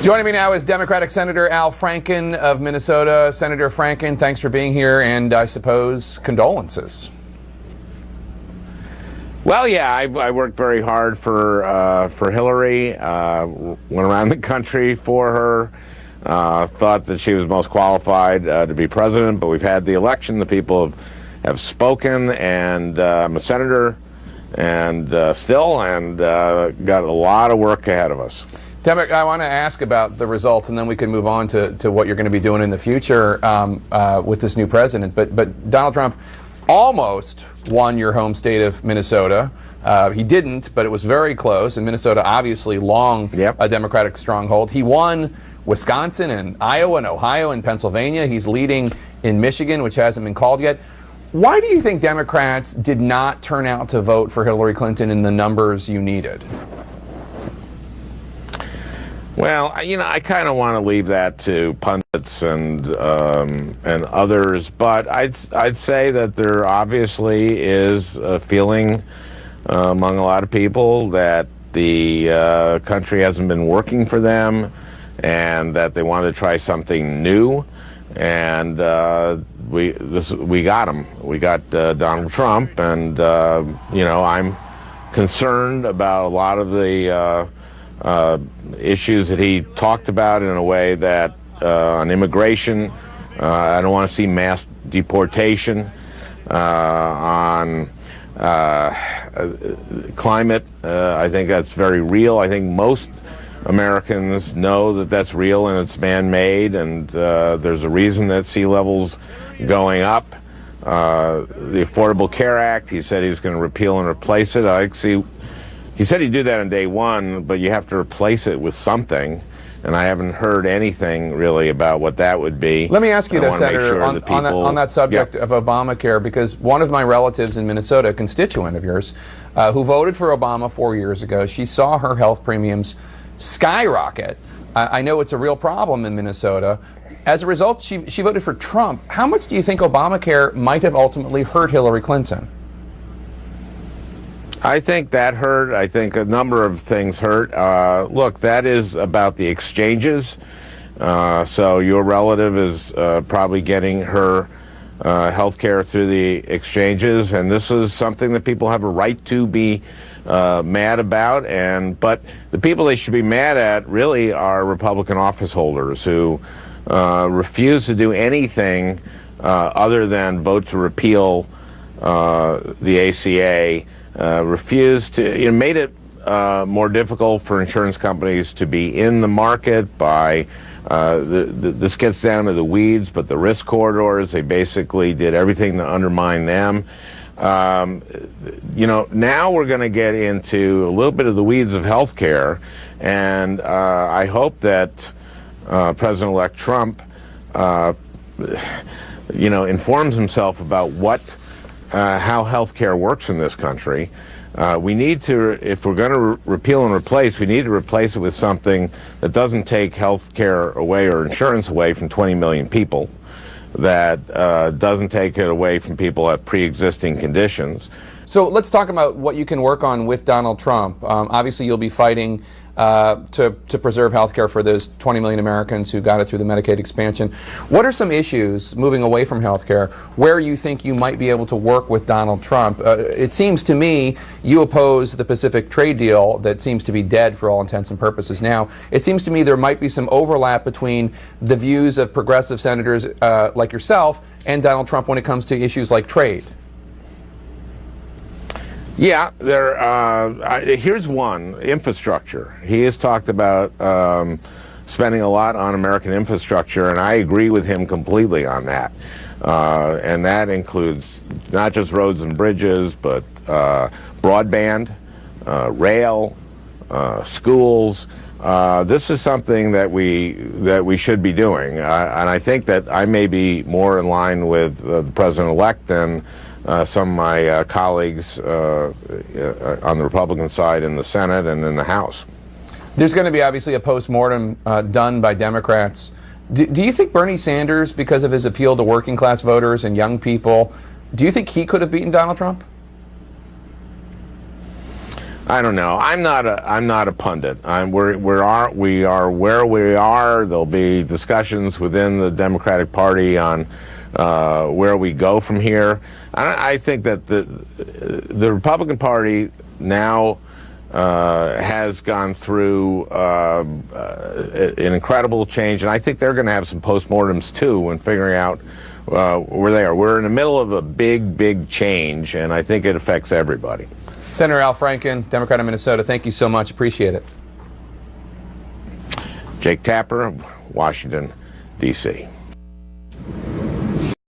Joining me now is Democratic Senator Al Franken of Minnesota. Senator Franken, thanks for being here, and I suppose condolences. Well, yeah, I worked very hard for Hillary. Went around the country for her. Thought that she was most qualified to be president, but we've had the election. The people have spoken, and I'm a senator, and got a lot of work ahead of us. I want to ask about the results, and then we can move on to what you're going to be doing in the future with this new president. But Donald Trump almost won your home state of Minnesota. He didn't, but it was very close. And Minnesota, obviously, a Democratic stronghold. He won Wisconsin and Iowa and Ohio and Pennsylvania. He's leading in Michigan, which hasn't been called yet. Why do you think Democrats did not turn out to vote for Hillary Clinton in the numbers you needed? Well, I kind of want to leave that to pundits and others, but I'd say that there obviously is a feeling among a lot of people that the country hasn't been working for them, and that they wanted to try something new, and we got him. We got Donald Trump, and I'm concerned about a lot of the issues that he talked about in a way that on immigration, I don't want to see mass deportation, on climate, I think that's very real. I think most Americans know that that's real and it's man-made, and there's a reason that sea level's going up. The Affordable Care Act, he said he's going to repeal and replace it. He said he'd do that on day one, but you have to replace it with something, and I haven't heard anything really about what that would be. Let me ask you this, Senator, on that subject of Obamacare, because one of my relatives in Minnesota, a constituent of yours, who voted for Obama 4 years ago, she saw her health premiums skyrocket. I know it's a real problem in Minnesota. As a result, she voted for Trump. How much do you think Obamacare might have ultimately hurt Hillary Clinton? I think that hurt. I think a number of things hurt. Look, that is about the exchanges. So your relative is probably getting her health care through the exchanges, and this is something that people have a right to be mad about. But the people they should be mad at really are Republican office holders who refuse to do anything other than vote to repeal the ACA. Refused to, made it more difficult for insurance companies to be in the market by, this gets down to the weeds, but the risk corridors, they basically did everything to undermine them. Now we're going to get into a little bit of the weeds of healthcare, and I hope that President-elect Trump, informs himself about how healthcare works in this country. We need to, if we're going to repeal and replace, we need to replace it with something that doesn't take healthcare away or insurance away from 20 million people, that doesn't take it away from people who have pre-existing conditions. So let's talk about what you can work on with Donald Trump. Obviously, you'll be fighting to preserve health care for those 20 million Americans who got it through the Medicaid expansion. What are some issues, moving away from health care, where you think you might be able to work with Donald Trump? It seems to me you oppose the Pacific trade deal that seems to be dead for all intents and purposes now. It seems to me there might be some overlap between the views of progressive senators like yourself and Donald Trump when it comes to issues like trade. Yeah, here's one, infrastructure. He has talked about spending a lot on American infrastructure, and I agree with him completely on that. And that includes not just roads and bridges, but broadband, rail, schools. This is something that we should be doing, and I think that I may be more in line with the president-elect than some of my colleagues on the Republican side in the Senate and in the House. There's going to be obviously a post-mortem done by Democrats. Do you think Bernie Sanders, because of his appeal to working class voters and young people, do you think he could have beaten Donald Trump? I don't know. I'm not a pundit. We are where we are. There'll be discussions within the Democratic Party on where we go from here. I think that the Republican Party now has gone through an incredible change, and I think they're going to have some postmortems too when figuring out where they are. We're in the middle of a big change, and I think it affects everybody. Senator Al Franken, Democrat of Minnesota, thank you so much. Appreciate it. Jake Tapper, Washington, D.C.